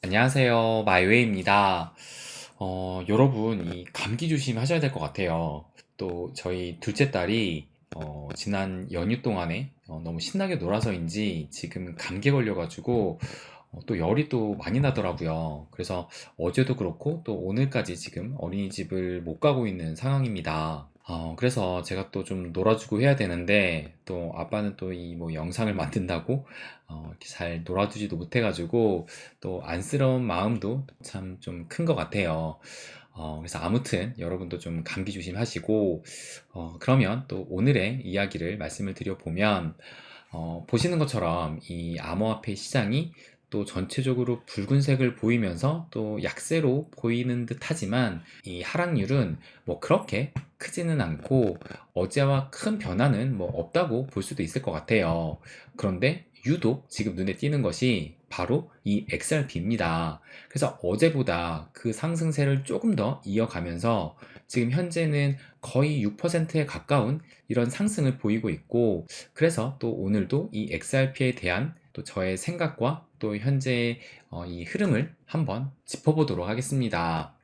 안녕하세요. 마이웨이입니다. 여러분, 이 감기 조심하셔야 될 것 같아요. 또 저희 둘째 딸이 지난 연휴 동안에 너무 신나게 놀아서인지 지금 감기에 걸려가지고 또 열이 또 많이 나더라고요. 그래서 어제도 그렇고 또 오늘까지 지금 어린이집을 못 가고 있는 상황입니다. 그래서 제가 또 좀 놀아주고 해야 되는데 또 아빠는 또 이 뭐 영상을 만든다고 이렇게 잘 놀아주지도 못해가지고 또 안쓰러운 마음도 참 좀 큰 것 같아요. 그래서 아무튼 여러분도 좀 감기 조심하시고 그러면 또 오늘의 이야기를 말씀을 드려보면 보시는 것처럼 이 암호화폐 시장이 또 전체적으로 붉은색을 보이면서 또 약세로 보이는 듯 하지만 이 하락률은 뭐 그렇게 크지는 않고 어제와 큰 변화는 뭐 없다고 볼 수도 있을 것 같아요. 그런데 유독 지금 눈에 띄는 것이 바로 이 XRP입니다. 그래서 어제보다 그 상승세를 조금 더 이어가면서 지금 현재는 거의 6%에 가까운 이런 상승을 보이고 있고, 그래서 또 오늘도 이 XRP에 대한 또 저의 생각과 또 현재의 이 흐름을 한번 짚어보도록 하겠습니다.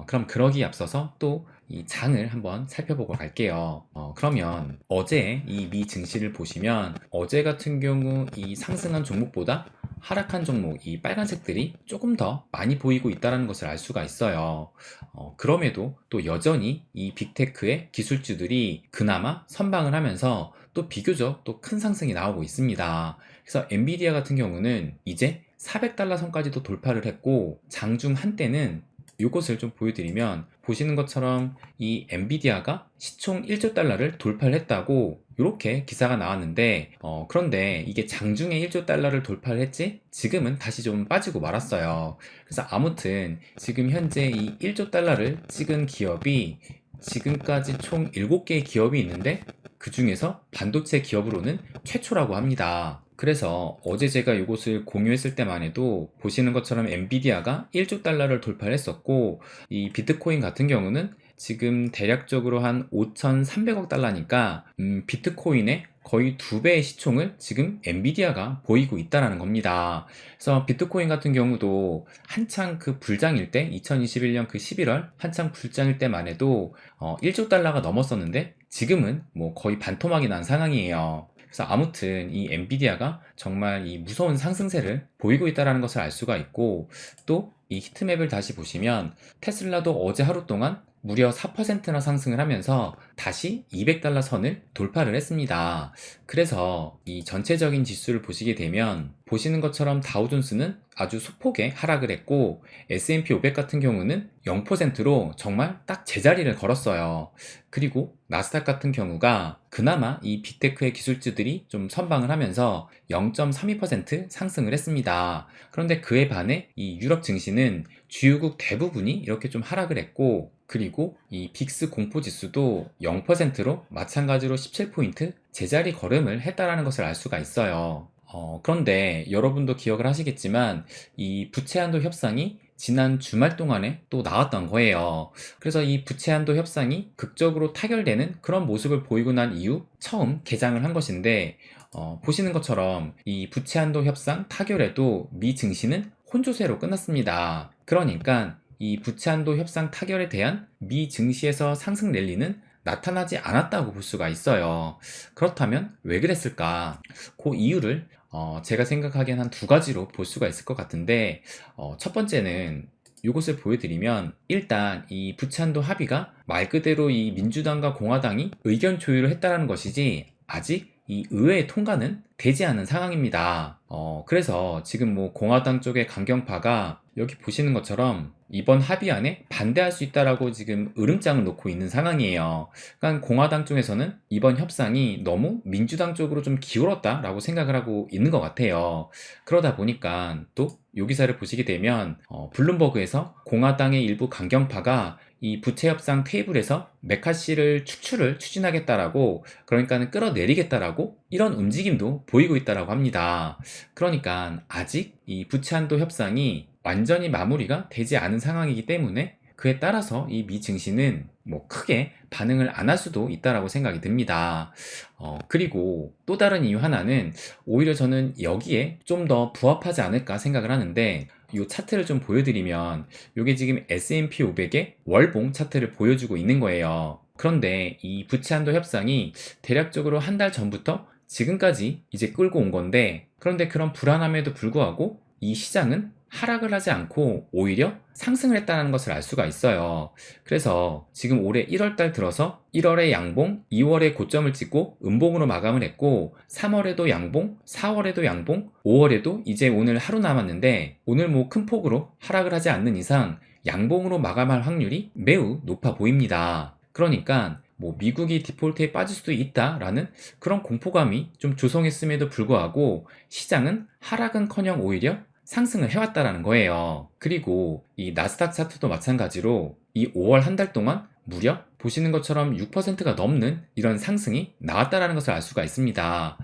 그럼 그러기에 앞서서 또 이 장을 한번 살펴보고 갈게요. 그러면 어제 이 미 증시를 보시면 어제 같은 경우 이 상승한 종목보다 하락한 종목, 이 빨간색들이 조금 더 많이 보이고 있다는 것을 알 수가 있어요. 그럼에도 또 여전히 이 빅테크의 기술주들이 그나마 선방을 하면서 또 비교적 또 큰 상승이 나오고 있습니다. 그래서 엔비디아 같은 경우는 이제 400달러 선까지도 돌파를 했고, 장중 한때는 이것을 좀 보여드리면 보시는 것처럼 이 엔비디아가 시총 1조 달러를 돌파를 했다고 이렇게 기사가 나왔는데, 그런데 이게 장중에 1조 달러를 돌파를 했지 지금은 다시 좀 빠지고 말았어요. 그래서 아무튼 지금 현재 이 1조 달러를 찍은 기업이 지금까지 총 7개의 기업이 있는데 그 중에서 반도체 기업으로는 최초라고 합니다. 그래서 어제 제가 이것을 공유했을 때만 해도 보시는 것처럼 엔비디아가 1조 달러를 돌파를 했었고, 이 비트코인 같은 경우는 지금 대략적으로 한 5,300억 달러니까 비트코인의 거의 2배의 시총을 지금 엔비디아가 보이고 있다는 겁니다. 그래서 비트코인 같은 경우도 한창 그 불장일 때 2021년 그 11월 한창 불장일 때만 해도 1조 달러가 넘었었는데 지금은 뭐 거의 반토막이 난 상황이에요. 그래서 아무튼 이 엔비디아가 정말 이 무서운 상승세를 보이고 있다는 것을 알 수가 있고, 또 이 히트맵을 다시 보시면 테슬라도 어제 하루 동안 무려 4%나 상승을 하면서 다시 200달러 선을 돌파를 했습니다. 그래서 이 전체적인 지수를 보시게 되면 보시는 것처럼 다우존스는 아주 소폭의 하락을 했고, S&P 500 같은 경우는 0%로 정말 딱 제자리를 걸었어요. 그리고 나스닥 같은 경우가 그나마 이 빅테크의 기술주들이 좀 선방을 하면서 0.32% 상승을 했습니다. 그런데 그에 반해 이 유럽 증시는 주요국 대부분이 이렇게 좀 하락을 했고, 그리고 이 빅스 공포지수도 0%로 마찬가지로 17포인트 제자리 걸음을 했다라는 것을 알 수가 있어요. 그런데 여러분도 기억을 하시겠지만 이 부채한도 협상이 지난 주말 동안에 또 나왔던 거예요. 그래서 이 부채한도 협상이 극적으로 타결되는 그런 모습을 보이고 난 이후 처음 개장을 한 것인데, 보시는 것처럼 이 부채한도 협상 타결에도 미 증시는 혼조세로 끝났습니다. 그러니까 이 부채한도 협상 타결에 대한 미 증시에서 상승 랠리는 나타나지 않았다고 볼 수가 있어요. 그렇다면 왜 그랬을까? 그 이유를 제가 생각하기엔 한 두 가지로 볼 수가 있을 것 같은데, 첫 번째는 이것을 보여드리면 일단 이 부채한도 합의가 말 그대로 이 민주당과 공화당이 의견 조율을 했다는 것이지 아직 이 의회의 통과는 되지 않은 상황입니다. 그래서 지금 뭐 공화당 쪽의 강경파가 여기 보시는 것처럼 이번 합의안에 반대할 수 있다라고 지금 으름장을 놓고 있는 상황이에요. 그러니까 공화당 쪽에서는 이번 협상이 너무 민주당 쪽으로 좀 기울었다라고 생각을 하고 있는 것 같아요. 그러다 보니까 또 요 기사를 보시게 되면 블룸버그에서 공화당의 일부 강경파가 이 부채 협상 테이블에서 메카시를 축출을 추진하겠다라고, 그러니까는 끌어내리겠다라고 이런 움직임도 보이고 있다라고 합니다. 그러니까 아직 이 부채 한도 협상이 완전히 마무리가 되지 않은 상황이기 때문에 그에 따라서 이 미 증시는 뭐 크게 반응을 안 할 수도 있다라고 생각이 듭니다. 그리고 또 다른 이유 하나는 오히려 저는 여기에 좀 더 부합하지 않을까 생각을 하는데, 이 차트를 좀 보여드리면 이게 지금 S&P 500의 월봉 차트를 보여주고 있는 거예요. 그런데 이 부채 한도 협상이 대략적으로 한 달 전부터 지금까지 이제 끌고 온 건데, 그런데 그런 불안함에도 불구하고 이 시장은 하락을 하지 않고 오히려 상승을 했다는 것을 알 수가 있어요. 그래서 지금 올해 1월달 들어서 1월에 양봉, 2월에 고점을 찍고 음봉으로 마감을 했고, 3월에도 양봉, 4월에도 양봉, 5월에도 이제 오늘 하루 남았는데, 오늘 뭐 큰 폭으로 하락을 하지 않는 이상 양봉으로 마감할 확률이 매우 높아 보입니다. 그러니까 뭐 미국이 디폴트에 빠질 수도 있다라는 그런 공포감이 좀 조성했음에도 불구하고 시장은 하락은커녕 오히려 상승을 해왔다라는 거예요. 그리고 이 나스닥 차트도 마찬가지로 이 5월 한 달 동안 무려 보시는 것처럼 6%가 넘는 이런 상승이 나왔다라는 것을 알 수가 있습니다.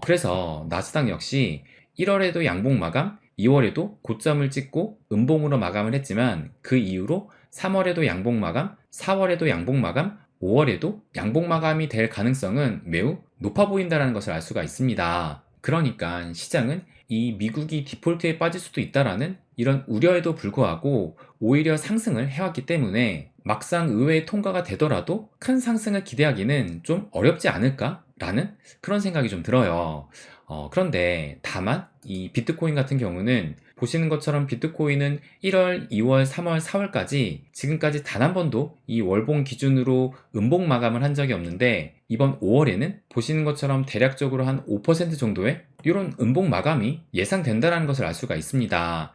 그래서 나스닥 역시 1월에도 양봉 마감, 2월에도 고점을 찍고 음봉으로 마감을 했지만, 그 이후로 3월에도 양봉 마감, 4월에도 양봉 마감, 5월에도 양봉 마감이 될 가능성은 매우 높아 보인다는 것을 알 수가 있습니다. 그러니까 시장은 이 미국이 디폴트에 빠질 수도 있다라는 이런 우려에도 불구하고 오히려 상승을 해왔기 때문에 막상 의회에 통과가 되더라도 큰 상승을 기대하기는 좀 어렵지 않을까라는 그런 생각이 좀 들어요. 그런데 다만 이 비트코인 같은 경우는 보시는 것처럼 비트코인은 1월, 2월, 3월, 4월까지 지금까지 단 한 번도 이 월봉 기준으로 음봉 마감을 한 적이 없는데, 이번 5월에는 보시는 것처럼 대략적으로 한 5% 정도의 이런 음봉 마감이 예상된다는 것을 알 수가 있습니다.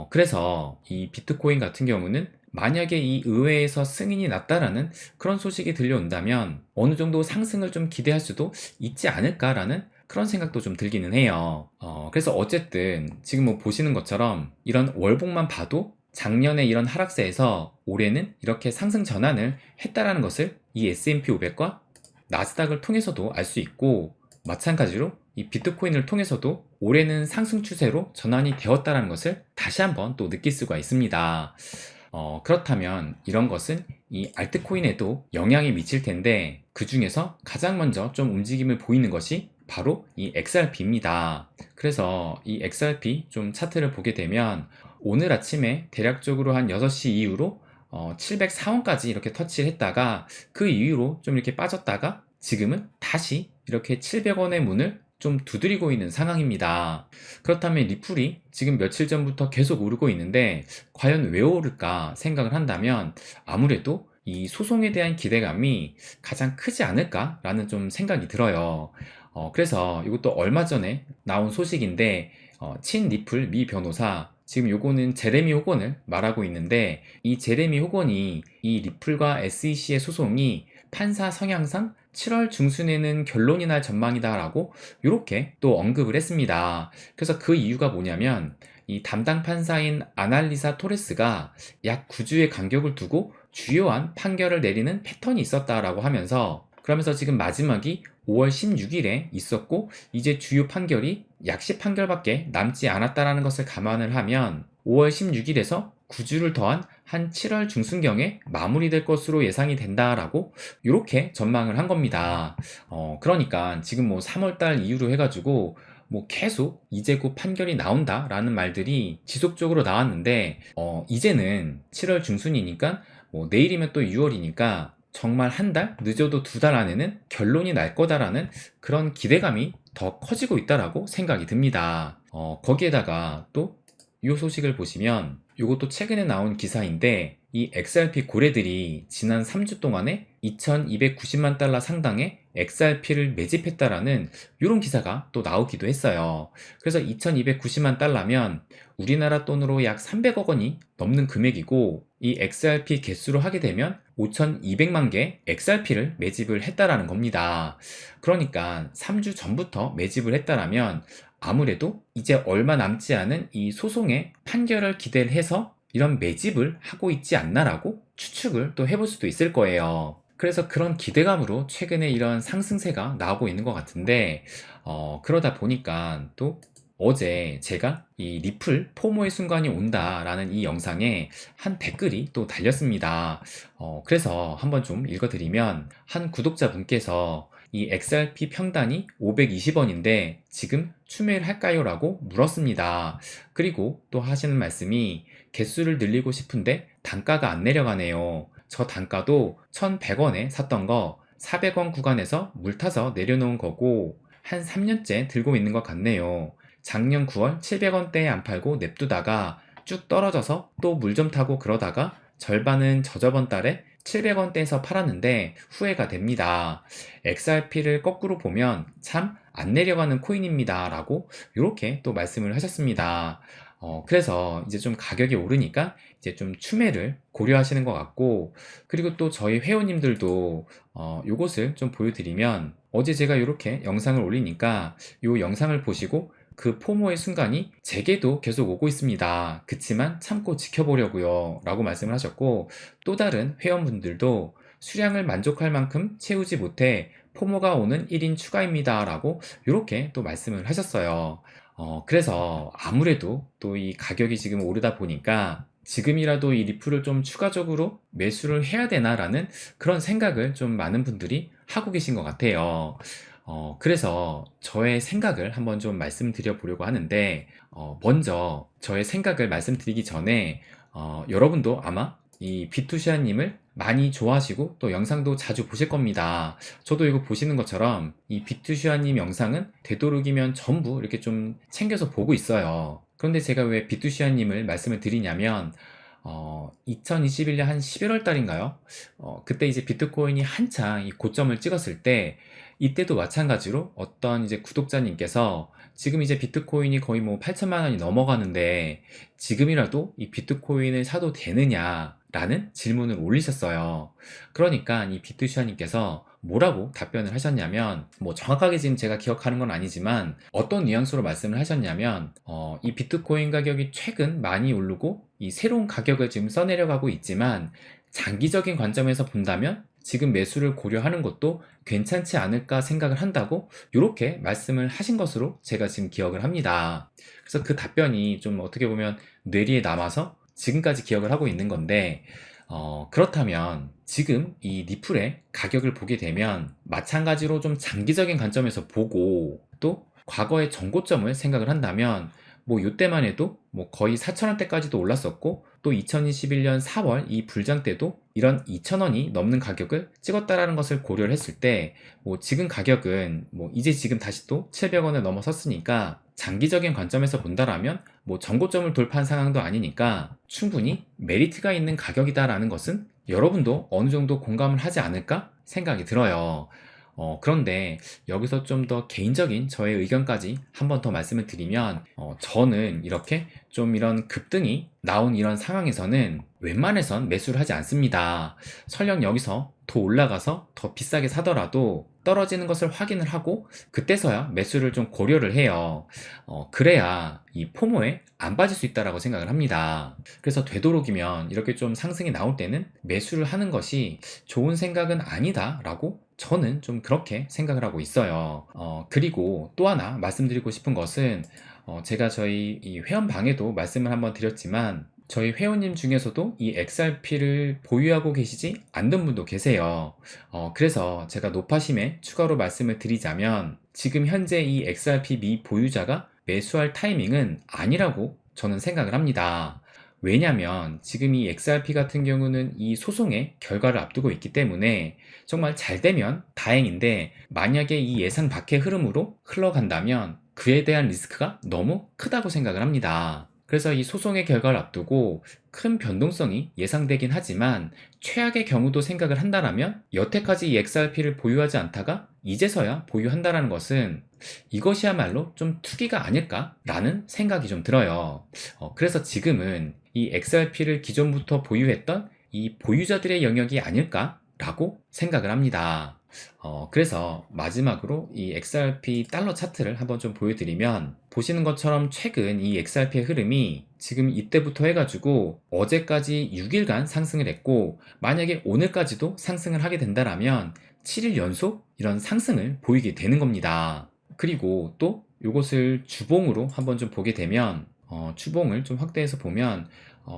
그래서 이 비트코인 같은 경우는 만약에 이 의회에서 승인이 났다라는 그런 소식이 들려온다면 어느 정도 상승을 좀 기대할 수도 있지 않을까라는 그런 생각도 좀 들기는 해요. 그래서 어쨌든 지금 뭐 보시는 것처럼 이런 월봉만 봐도 작년에 이런 하락세에서 올해는 이렇게 상승 전환을 했다라는 것을 이 S&P 500과 나스닥을 통해서도 알 수 있고, 마찬가지로 이 비트코인을 통해서도 올해는 상승 추세로 전환이 되었다는 것을 다시 한번 또 느낄 수가 있습니다. 그렇다면 이런 것은 이 알트코인에도 영향이 미칠 텐데, 그 중에서 가장 먼저 좀 움직임을 보이는 것이 바로 이 XRP입니다. 그래서 이 XRP 좀 차트를 보게 되면 오늘 아침에 대략적으로 한 6시 이후로 704원까지 이렇게 터치를 했다가 그 이후로 좀 이렇게 빠졌다가 지금은 다시 이렇게 700원의 문을 좀 두드리고 있는 상황입니다. 그렇다면 리플이 지금 며칠 전부터 계속 오르고 있는데 과연 왜 오를까 생각을 한다면 아무래도 이 소송에 대한 기대감이 가장 크지 않을까라는 좀 생각이 들어요. 그래서 이것도 얼마 전에 나온 소식인데, 친 리플 미 변호사, 지금 요거는 제레미 호건을 말하고 있는데, 이 제레미 호건이 이 리플과 SEC의 소송이 판사 성향상 7월 중순에는 결론이 날 전망이다 라고 이렇게 또 언급을 했습니다. 그래서 그 이유가 뭐냐면 이 담당 판사인 아날리사 토레스가 약 9주의 간격을 두고 주요한 판결을 내리는 패턴이 있었다라고 하면서, 그러면서 지금 마지막이 5월 16일에 있었고 이제 주요 판결이 약식 판결밖에 남지 않았다라는 것을 감안을 하면 5월 16일에서 9주를 더한 한 7월 중순경에 마무리될 것으로 예상이 된다라고 이렇게 전망을 한 겁니다. 그러니까 지금 뭐 3월달 이후로 해가지고 뭐 계속 이제 곧 판결이 나온다라는 말들이 지속적으로 나왔는데, 이제는 7월 중순이니까 뭐 내일이면 또 6월이니까 정말 한 달, 늦어도 2달 안에는 결론이 날 거다라는 그런 기대감이 더 커지고 있다라고 생각이 듭니다. 거기에다가 또 이 소식을 보시면 이것도 최근에 나온 기사인데, 이 XRP 고래들이 지난 3주 동안에 2290만 달러 상당의 XRP를 매집했다라는 이런 기사가 또 나오기도 했어요. 그래서 2290만 달러면 우리나라 돈으로 약 300억 원이 넘는 금액이고, 이 XRP 개수로 하게 되면 5200만 개 XRP를 매집을 했다라는 겁니다. 그러니까 3주 전부터 매집을 했다라면 아무래도 이제 얼마 남지 않은 이 소송의 판결을 기대를 해서 이런 매집을 하고 있지 않나라고 추측을 또 해볼 수도 있을 거예요. 그래서 그런 기대감으로 최근에 이런 상승세가 나오고 있는 것 같은데, 그러다 보니까 또 어제 제가 이 리플 포모의 순간이 온다라는 이 영상에 한 댓글이 또 달렸습니다. 그래서 한번 좀 읽어드리면 한 구독자분께서 이 XRP 평단이 520원인데 지금 추매를 할까요? 라고 물었습니다. 그리고 또 하시는 말씀이 개수를 늘리고 싶은데 단가가 안 내려가네요. 저 단가도 1100원에 샀던 거 400원 구간에서 물타서 내려놓은 거고 한 3년째 들고 있는 것 같네요. 작년 9월 700원대에 안 팔고 냅두다가 쭉 떨어져서 또 물 좀 타고 그러다가 절반은 저저번 달에 700원대에서 팔았는데 후회가 됩니다. XRP를 거꾸로 보면 참 안 내려가는 코인입니다. 라고 이렇게 또 말씀을 하셨습니다. 그래서 이제 좀 가격이 오르니까 이제 좀 추매를 고려하시는 것 같고, 그리고 또 저희 회원님들도 요것을 좀 보여드리면, 어제 제가 이렇게 영상을 올리니까 요 영상을 보시고 그 포모의 순간이 제게도 계속 오고 있습니다. 그치만 참고 지켜보려고요. 라고 말씀을 하셨고, 또 다른 회원분들도 수량을 만족할 만큼 채우지 못해 포모가 오는 1인 추가입니다. 라고 이렇게 또 말씀을 하셨어요. 그래서 아무래도 또 이 가격이 지금 오르다 보니까 지금이라도 이 리플을 좀 추가적으로 매수를 해야 되나라는 그런 생각을 좀 많은 분들이 하고 계신 것 같아요. 그래서 저의 생각을 한번 좀 말씀드려 보려고 하는데, 먼저 저의 생각을 말씀드리기 전에, 여러분도 아마 이 비투시아님을 많이 좋아하시고 또 영상도 자주 보실 겁니다. 저도 이거 보시는 것처럼 이 비투시아님 영상은 되도록이면 전부 이렇게 좀 챙겨서 보고 있어요. 그런데 제가 왜 비투시아님을 말씀을 드리냐면, 2021년 한 11월 달인가요? 그때 이제 비트코인이 한창 이 고점을 찍었을 때, 이때도 마찬가지로 어떤 이제 구독자님께서 지금 이제 비트코인이 거의 뭐 8천만 원이 넘어가는데 지금이라도 이 비트코인을 사도 되느냐라는 질문을 올리셨어요. 그러니까 이 비트슈아님께서 뭐라고 답변을 하셨냐면, 뭐 정확하게 지금 제가 기억하는 건 아니지만 어떤 뉘앙스로 말씀을 하셨냐면, 이 비트코인 가격이 최근 많이 오르고 이 새로운 가격을 지금 써내려가고 있지만 장기적인 관점에서 본다면 지금 매수를 고려하는 것도 괜찮지 않을까 생각을 한다고 이렇게 말씀을 하신 것으로 제가 지금 기억을 합니다. 그래서 그 답변이 좀 어떻게 보면 뇌리에 남아서 지금까지 기억을 하고 있는 건데, 그렇다면 지금 이 리플의 가격을 보게 되면 마찬가지로 좀 장기적인 관점에서 보고 또 과거의 전고점을 생각을 한다면 뭐 이때만 해도 뭐 거의 4,000원대까지도 올랐었고, 또 2021년 4월 이 불장 때도 이런 2,000원이 넘는 가격을 찍었다라는 것을 고려를 했을 때, 뭐 지금 가격은 뭐 이제 지금 다시 또 700원을 넘어섰으니까 장기적인 관점에서 본다라면 뭐 전고점을 돌파한 상황도 아니니까 충분히 메리트가 있는 가격이다라는 것은 여러분도 어느 정도 공감을 하지 않을까 생각이 들어요. 그런데 여기서 좀 더 개인적인 저의 의견까지 한 번 더 말씀을 드리면, 저는 이렇게 좀 이런 급등이 나온 이런 상황에서는 웬만해선 매수를 하지 않습니다. 설령 여기서 더 올라가서 더 비싸게 사더라도 떨어지는 것을 확인을 하고 그때서야 매수를 좀 고려를 해요. 그래야 이 포모에 안 빠질 수 있다라고 생각을 합니다. 그래서 되도록이면 이렇게 좀 상승이 나올 때는 매수를 하는 것이 좋은 생각은 아니다라고 저는 좀 그렇게 생각을 하고 있어요. 그리고 또 하나 말씀드리고 싶은 것은, 제가 저희 이 회원방에도 말씀을 한번 드렸지만 저희 회원님 중에서도 이 XRP를 보유하고 계시지 않는 분도 계세요. 그래서 제가 노파심에 추가로 말씀을 드리자면, 지금 현재 이 XRP 미보유자가 매수할 타이밍은 아니라고 저는 생각을 합니다. 왜냐면 지금 이 XRP 같은 경우는 이 소송의 결과를 앞두고 있기 때문에 정말 잘 되면 다행인데, 만약에 이 예상 밖의 흐름으로 흘러간다면 그에 대한 리스크가 너무 크다고 생각을 합니다. 그래서 이 소송의 결과를 앞두고 큰 변동성이 예상되긴 하지만 최악의 경우도 생각을 한다면 여태까지 이 XRP를 보유하지 않다가 이제서야 보유한다는 것은 이것이야말로 좀 투기가 아닐까라는 생각이 좀 들어요. 그래서 지금은 이 XRP를 기존부터 보유했던 이 보유자들의 영역이 아닐까라고 생각을 합니다. 그래서 마지막으로 이 XRP 달러 차트를 한번 좀 보여드리면, 보시는 것처럼 최근 이 XRP의 흐름이 지금 이때부터 해가지고 어제까지 6일간 상승을 했고, 만약에 오늘까지도 상승을 하게 된다라면 7일 연속 이런 상승을 보이게 되는 겁니다. 그리고 또 요것을 주봉으로 한번 좀 보게 되면 주봉을 좀 확대해서 보면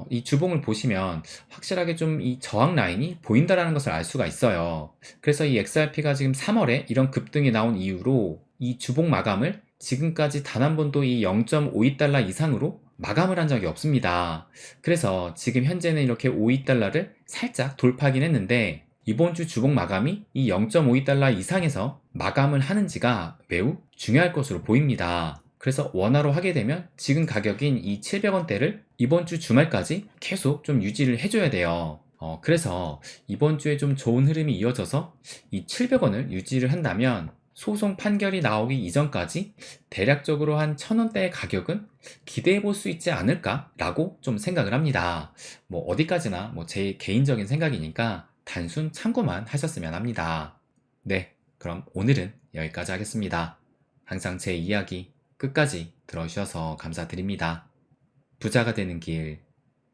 이 주봉을 보시면 확실하게 좀 이 저항 라인이 보인다라는 것을 알 수가 있어요. 그래서 이 XRP가 지금 3월에 이런 급등이 나온 이후로 이 주봉 마감을 지금까지 단 한 번도 이 0.52달러 이상으로 마감을 한 적이 없습니다. 그래서 지금 현재는 이렇게 52달러를 살짝 돌파하긴 했는데 이번 주 주봉 마감이 이 0.52달러 이상에서 마감을 하는지가 매우 중요할 것으로 보입니다. 그래서 원화로 하게 되면 지금 가격인 이 700원대를 이번 주 주말까지 계속 좀 유지를 해줘야 돼요. 그래서 이번 주에 좀 좋은 흐름이 이어져서 이 700원을 유지를 한다면 소송 판결이 나오기 이전까지 대략적으로 한 1000원대의 가격은 기대해 볼 수 있지 않을까라고 좀 생각을 합니다. 뭐 어디까지나 뭐 제 개인적인 생각이니까 단순 참고만 하셨으면 합니다. 네, 그럼 오늘은 여기까지 하겠습니다. 항상 제 이야기 끝까지 들어주셔서 감사드립니다. 부자가 되는 길,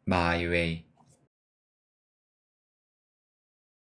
My Way.